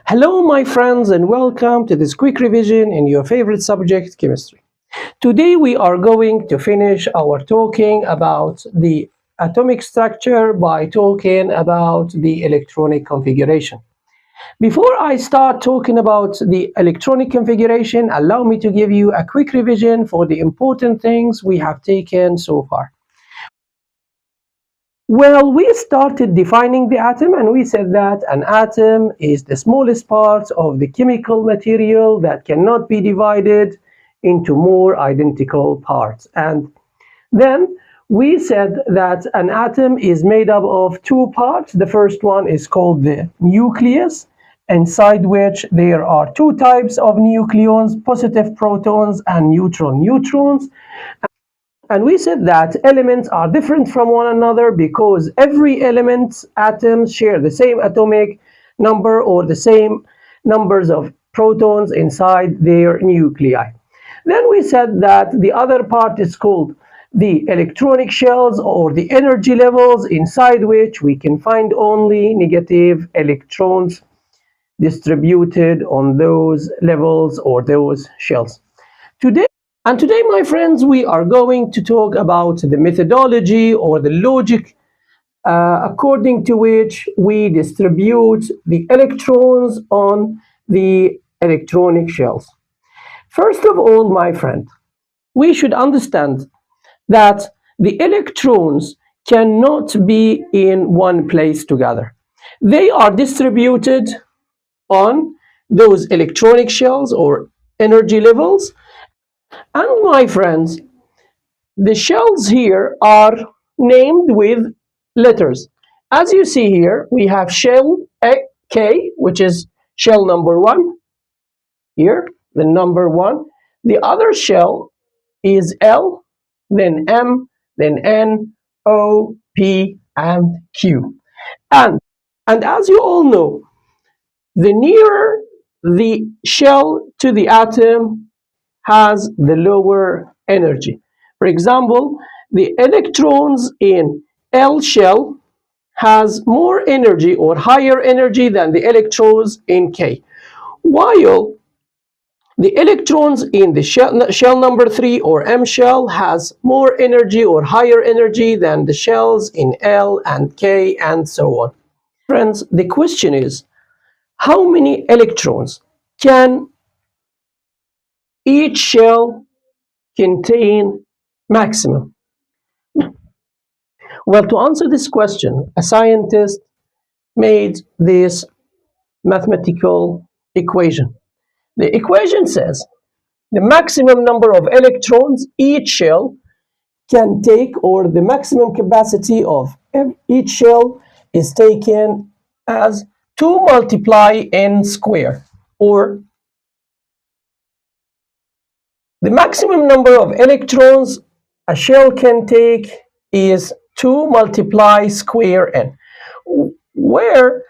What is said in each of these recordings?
Hello, my friends, and welcome to this quick revision in your favorite subject, chemistry. Today, we are going to finish our talking about the atomic structure by talking about the electronic configuration. Before I start talking about the electronic configuration, allow me to give you a quick revision for the important things we have taken so far. Well, we started defining the atom and we said that an atom is the smallest part of the chemical material that cannot be divided into more identical parts. And then we said that an atom is made up of two parts. The first one is called the nucleus, inside which there are two types of nucleons, positive protons and neutral neutrons. And we said that elements are different from one another because every element's atoms share the same atomic number or the same numbers of protons inside their nuclei. Then we said that the other part is called the electronic shells or the energy levels, inside which we can find only negative electrons distributed on those levels or those shells. Today, my friends, we are going to talk about the methodology or the logic according to which we distribute the electrons on the electronic shells. First of all, my friend, we should understand that the electrons cannot be in one place together. They are distributed on those electronic shells or energy levels. And my friends, the shells here are named with letters. As you see here, we have shell K, which is shell number 1. Here, the number 1. The other shell is L, then M, then N, O, P, and Q. And as you all know, the nearer the shell to the atom has the lower energy. For example, the electrons in L shell has more energy or higher energy than the electrons in K, while the electrons in the shell number 3 or M shell has more energy or higher energy than the shells in L and K and so on. Friends, the question is, how many electrons can each shell contain maximum? Well, to answer this question, a scientist made this mathematical equation. The equation says the maximum number of electrons each shell can take, or the maximum capacity of each shell is taken as 2 multiply n squared, or the maximum number of electrons a shell can take is 2 multiply square n, where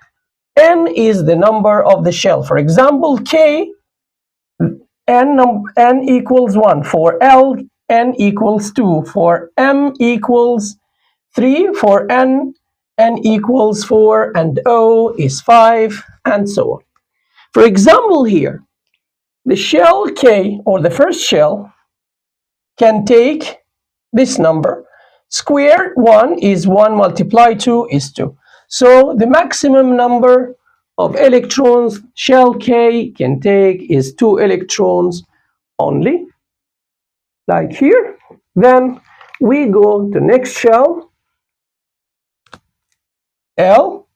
n is the number of the shell. For example, K, n equals 1. For L, n equals 2. For M equals 3. For N equals 4. And O is 5, and so on. For example, here, the shell K, or the first shell, can take this number. Square 1 is 1 multiplied 2 is 2. So the maximum number of electrons shell K can take is 2 electrons only, like here. Then we go to next shell, L,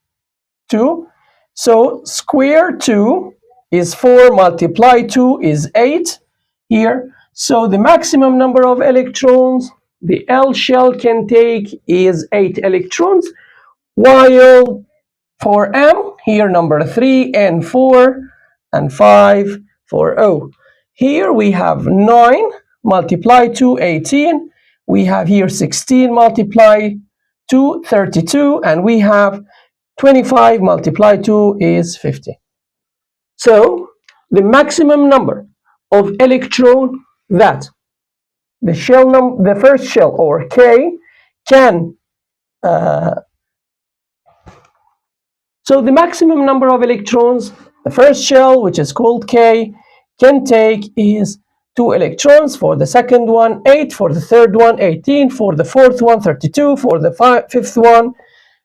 2. So square 2 is 4 multiplied 2 is 8 here. So the maximum number of electrons the L shell can take is 8 electrons, while for M, here number 3, and 4, and 5 for O. Here we have 9 multiplied 2, 18. We have here 16 multiplied 2, 32. And we have 25 multiplied 2 is 50. So the maximum number of electron that the first shell, or K, can so the maximum number of electrons The first shell, which is called K, can take is 2 electrons. For the second one, 8. For the third one, 18. For the fourth one, 32. For the fifth one,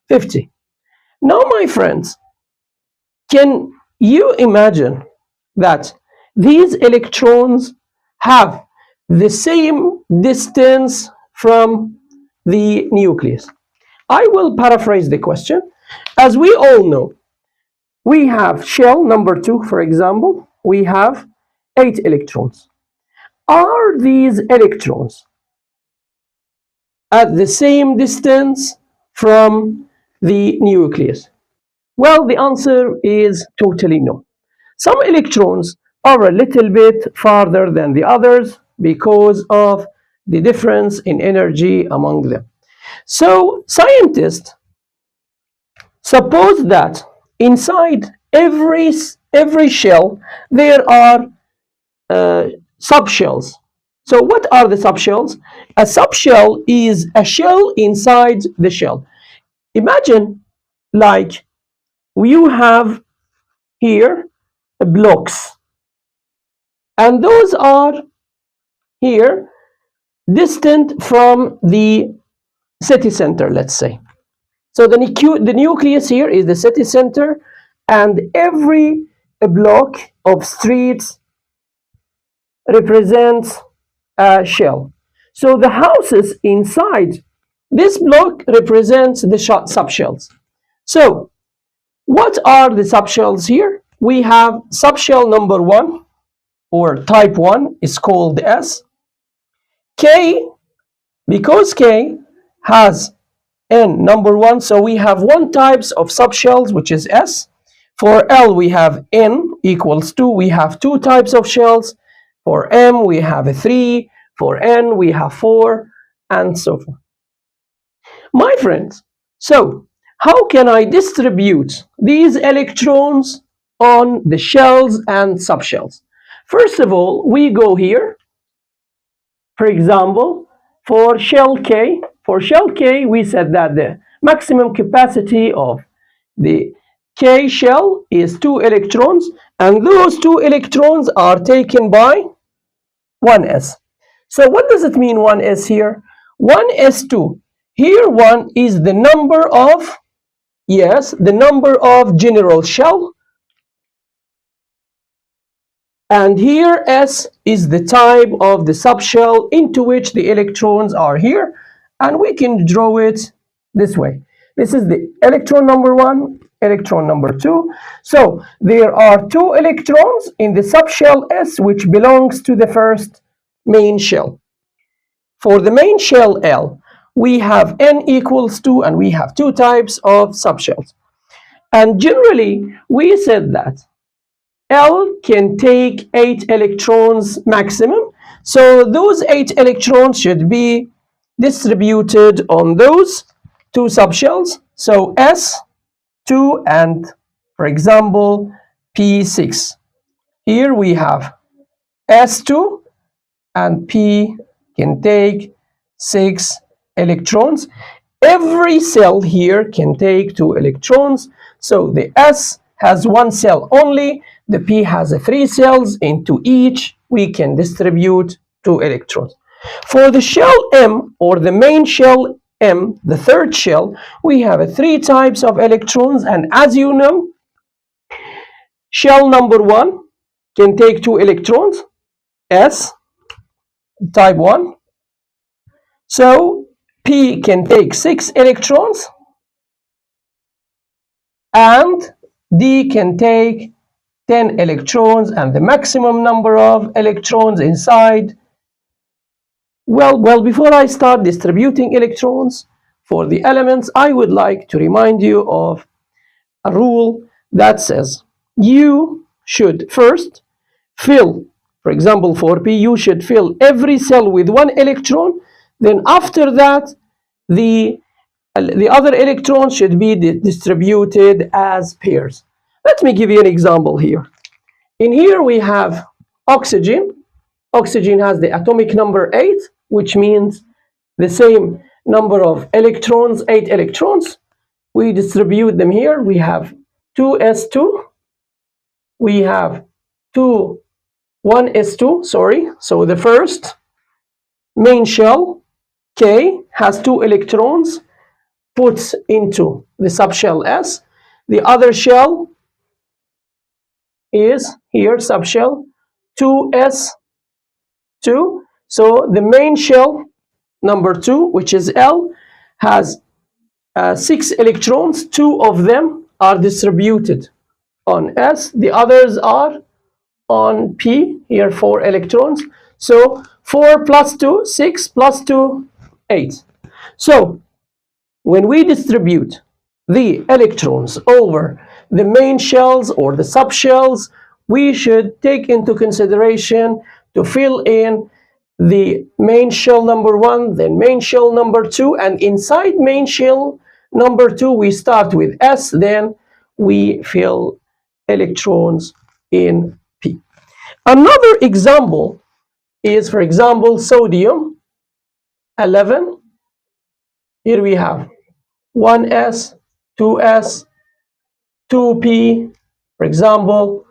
50. Now, my friends, can you imagine that these electrons have the same distance from the nucleus? I will paraphrase the question. As we all know, we have shell number 2, for example, we have 8 electrons. Are these electrons at the same distance from the nucleus? Well, the answer is totally no. Some electrons are a little bit farther than the others because of the difference in energy among them. So scientists suppose that inside every shell there are subshells. So what are the subshells? A subshell is a shell inside the shell. Imagine like you have here blocks, and those are here distant from the city center, let's say. So the nucleus here is the city center, and every block of streets represents a shell. So the houses inside this block represents the subshells. So what are the subshells here? We have subshell number 1, or type 1, is called S. K, because K has N number 1, so we have one types of subshells, which is S. For L, we have N equals 2. We have 2 types of shells. For M, we have a 3. For N, we have 4, and so forth. My friends, so how can I distribute these electrons on the shells and subshells? First of all, we go here. For example, for shell K, we said that the maximum capacity of the K shell is 2 electrons, and those 2 electrons are taken by 1s. So what does it mean 1s here? 1s2. Here 1 is the number of, yes, the number of general shell. And here S is the type of the subshell into which the electrons are here. And we can draw it this way. This is the electron number 1, electron number 2. So there are 2 electrons in the subshell S, which belongs to the first main shell. For the main shell L, we have N equals 2, and we have 2 types of subshells. And generally, we said that L can take 8 electrons maximum. So those 8 electrons should be distributed on those 2 subshells. So S2 and, for example, P6. Here we have S2 and P can take 6 electrons. Every cell here can take 2 electrons. So the S has 1 cell only. The P has 3 cells. Into each we can distribute 2 electrons. For the shell M, or the main shell M, the third shell, we have 3 types of electrons, and as you know, shell number 1 can take 2 electrons, S, type 1. So P can take 6 electrons, and D can take 10 electrons, and the maximum number of electrons inside. Well, before I start distributing electrons for the elements, I would like to remind you of a rule that says you should first fill, for example, for P, you should fill every cell with 1 electron. Then after that, the other electrons should be distributed as pairs. Let me give you an example here. In here we have oxygen. Oxygen has the atomic number 8, which means the same number of electrons, 8 electrons. We distribute them here. We have 2s2 we have 1s2, sorry. So the first main shell, K, has 2 electrons, puts into the subshell S. The other shell is here, subshell 2s2. So the main shell number 2, which is L, has 6 electrons. 2 of them are distributed on S, the others are on P, here 4 electrons. So 4 plus 2, 6 plus 2, 8. So when we distribute the electrons over the main shells or the subshells, we should take into consideration to fill in the main shell number 1, then main shell number 2, and inside main shell number 2 we start with S, then we fill electrons in P. Another example is, for example, sodium 11. Here we have 1s, 2s, 2p, for example,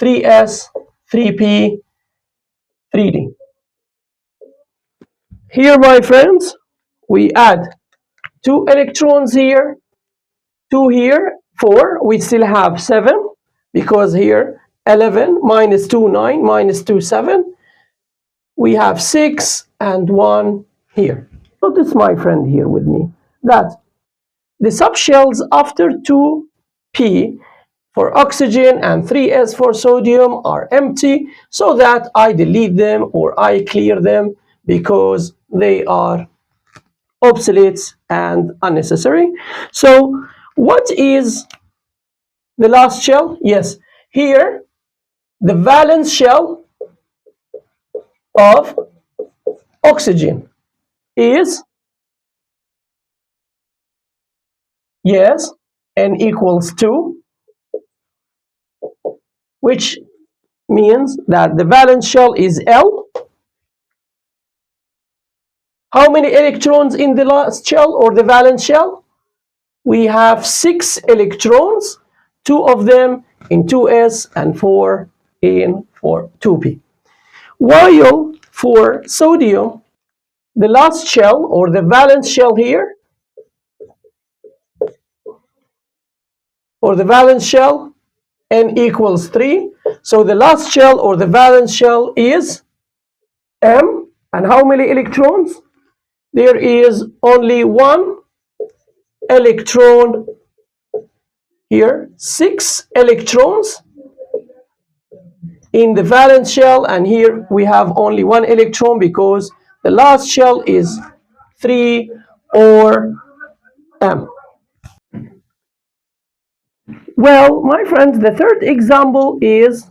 3s, 3p, 3d. Here, my friends, we add 2 electrons here, 2 here, 4. We still have 7, because here 11 minus 2, 9, minus 2, 7. We have 6 and 1 here. Notice, my friend, here with me, that the subshells after 2p for oxygen and 3s for sodium are empty, so that I delete them or I clear them because they are obsolete and unnecessary. So what is the last shell? Yes, here the valence shell of oxygen is, yes, n equals 2, which means that the valence shell is L. How many electrons in the last shell or the valence shell? We have 6 electrons, 2 of them in 2s and 4 in 2p. While for sodium, the last shell or the valence shell here, for the valence shell, n equals 3. So the last shell or the valence shell is M. And how many electrons? There is only 1 electron here, 6 electrons in the valence shell, and here we have only 1 electron because the last shell is 3 or M. Well, my friends, the third example is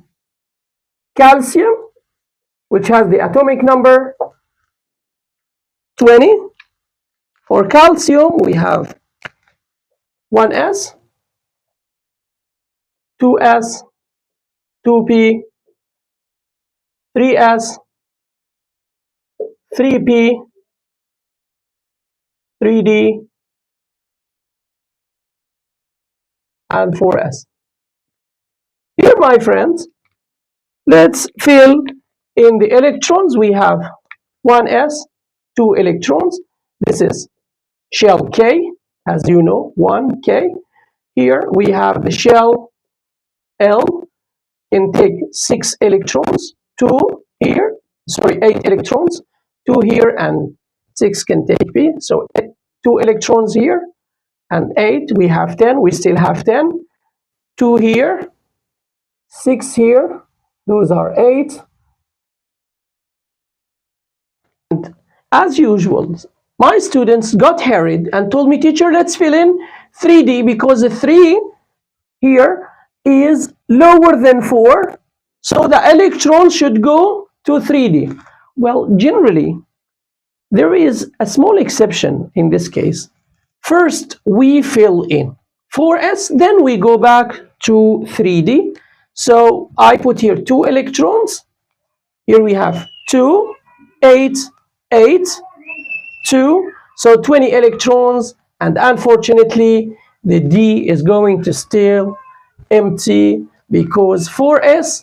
calcium, which has the atomic number 20. For calcium, we have 1s, 2s, 2p, 3s, 3p, 3d, and 4s. Here, my friends, let's fill in the electrons. We have 1s, 2 electrons. This is shell K, as you know, 1K. Here we have the shell L, can take 6 electrons, 2 here, sorry, 8 electrons, 2 here, and 6 can take P. So 2 electrons here, and 8, we have 10, we still have 10. 2 here, 6 here, those are 8. And as usual, my students got hurried and told me, teacher, let's fill in 3D because the 3 here is lower than 4, so the electron should go to 3D. Well, generally, there is a small exception in this case. First, we fill in 4s, then we go back to 3D. So I put here 2 electrons. Here we have 2, 8, 8, 2, so 20 electrons, and unfortunately, the D is going to still empty because 4s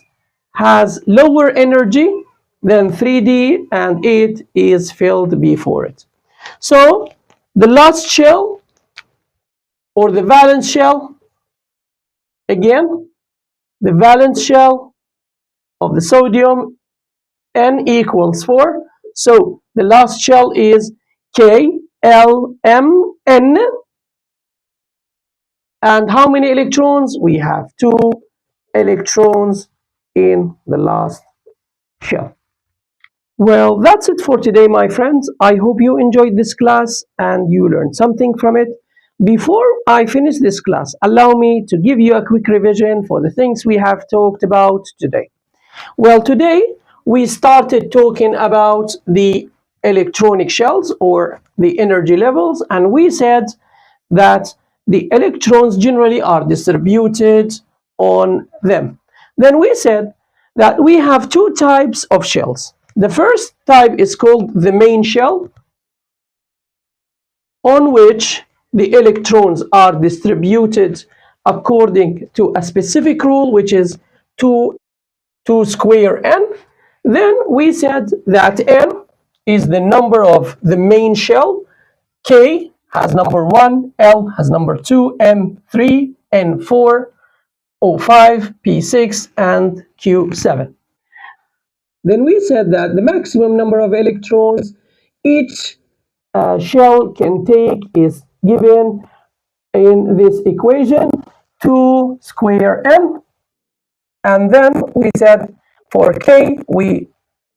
has lower energy than 3d and it is filled before it. So the last shell or the valence shell, again, the valence shell of the sodium N equals 4. So the last shell is KLMN. And how many electrons? We have 2 electrons in the last shell. Well, that's it for today, my friends. I hope you enjoyed this class and you learned something from it. Before I finish this class, allow me to give you a quick revision for the things we have talked about today. Well, today we started talking about the electronic shells or the energy levels, and we said that the electrons generally are distributed on them. Then we said that we have 2 types of shells. The first type is called the main shell, on which the electrons are distributed according to a specific rule, which is 2 square n. Then we said that n is the number of the main shell, k has number 1, L has number 2, M 3, N 4, O 5, P 6, and Q 7. Then we said that the maximum number of electrons each shell can take is given in this equation, 2 square n. And then we said for k, we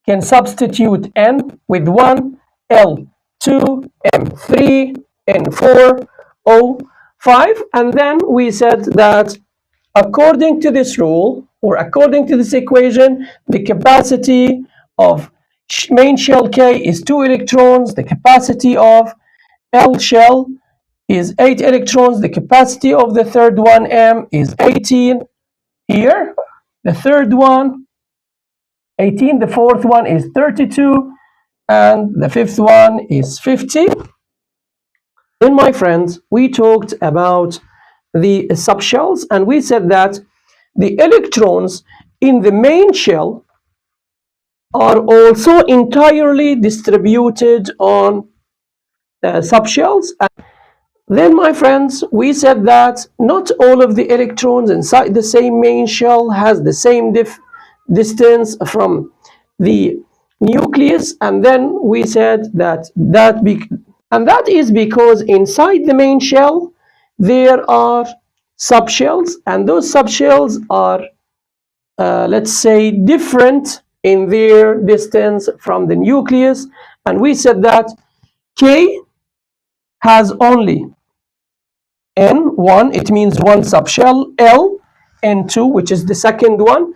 can substitute n with 1, L 2, M 3, N 4, O 5. And then we said that according to this rule, or according to this equation, the capacity of main shell K is 2 electrons, the capacity of L shell is 8 electrons, the capacity of the third one, M, is 18 here, the third one 18, the fourth one is 32, and the fifth one is 50. Then, my friends, we talked about the subshells, and we said that the electrons in the main shell are also entirely distributed on subshells. Then, my friends, we said that not all of the electrons inside the same main shell has the same distance from the nucleus, and then we said that that is because inside the main shell there are subshells, and those subshells are let's say different in their distance from the nucleus, and we said that K has only N1, it means one subshell. L, N2, which is the second one,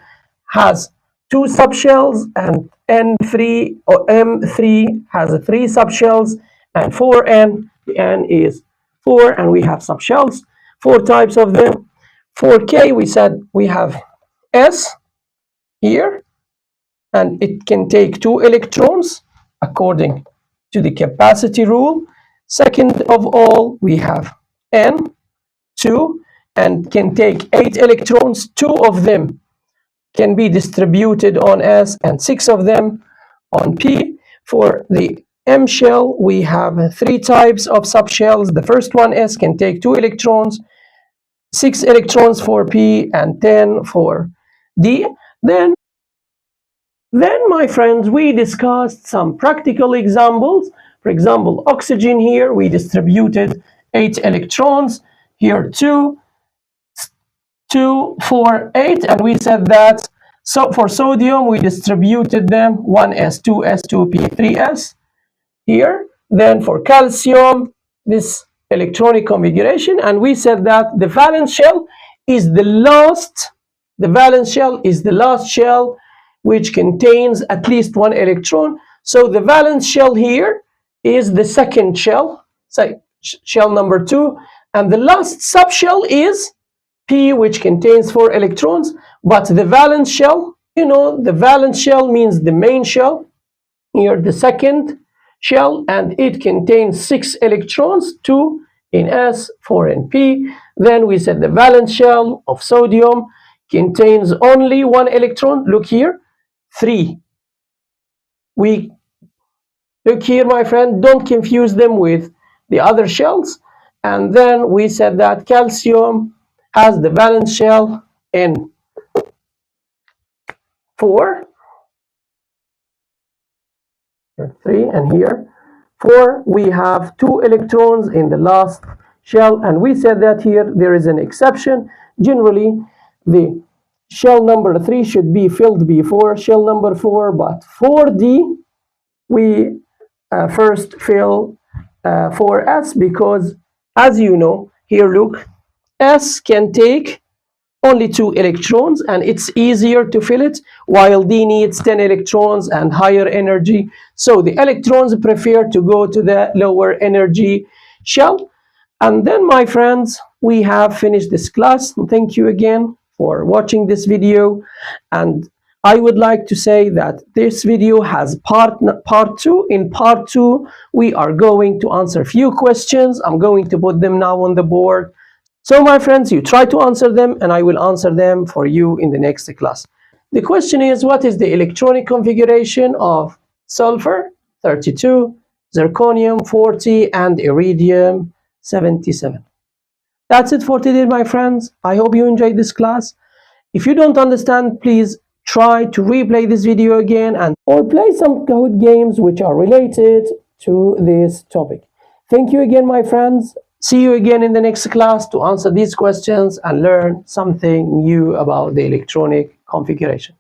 has 2 subshells, and N3 or M3 has 3 subshells, and 4N, the N is 4, and we have subshells, 4 types of them. For K, we said we have S here, and it can take 2 electrons according to the capacity rule. Second of all, we have N2 and can take 8 electrons. 2 of them can be distributed on S and 6 of them on P. For the M shell, we have 3 types of subshells. The first one, S, can take 2 electrons, 6 electrons for P, and 10 for D. Then, my friends, we discussed some practical examples. For example, oxygen here, we distributed 8 electrons. Here 2, 4, 8, and we said that so for sodium we distributed them 1s, 2s, 2p, 3s here. Then for calcium, this electronic configuration, and we said that the valence shell is the last shell which contains at least 1 electron. So the valence shell here is the second shell, say shell number 2, and the last subshell is P, which contains 4 electrons. But the valence shell, the valence shell means the main shell, here the second shell, and it contains 6 electrons, 2 in S, 4 in P. Then we said the valence shell of sodium contains only one electron. Look here, 3. We look here, my friend, don't confuse them with the other shells. And then we said that calcium has the valence shell in 4, 3, and here 4. We have 2 electrons in the last shell, and we said that here there is an exception. Generally, the shell number 3 should be filled before shell number 4, but for D, we first fill for S, because as you know, here look, S can take only 2 electrons and it's easier to fill it, while D needs 10 electrons and higher energy. So the electrons prefer to go to the lower energy shell. And then, my friends, we have finished this class. Thank you again for watching this video. And I would like to say that this video has part 2. In part 2, we are going to answer a few questions. I'm going to put them now on the board. So, my friends, you try to answer them and I will answer them for you in the next class. The question is, what is the electronic configuration of sulfur 32, zirconium 40, and iridium 77? That's it for today, my friends. I hope you enjoyed this class. If you don't understand, please try to replay this video again or play some code games which are related to this topic. Thank you again, my friends. See you again in the next class to answer these questions and learn something new about the electronic configuration.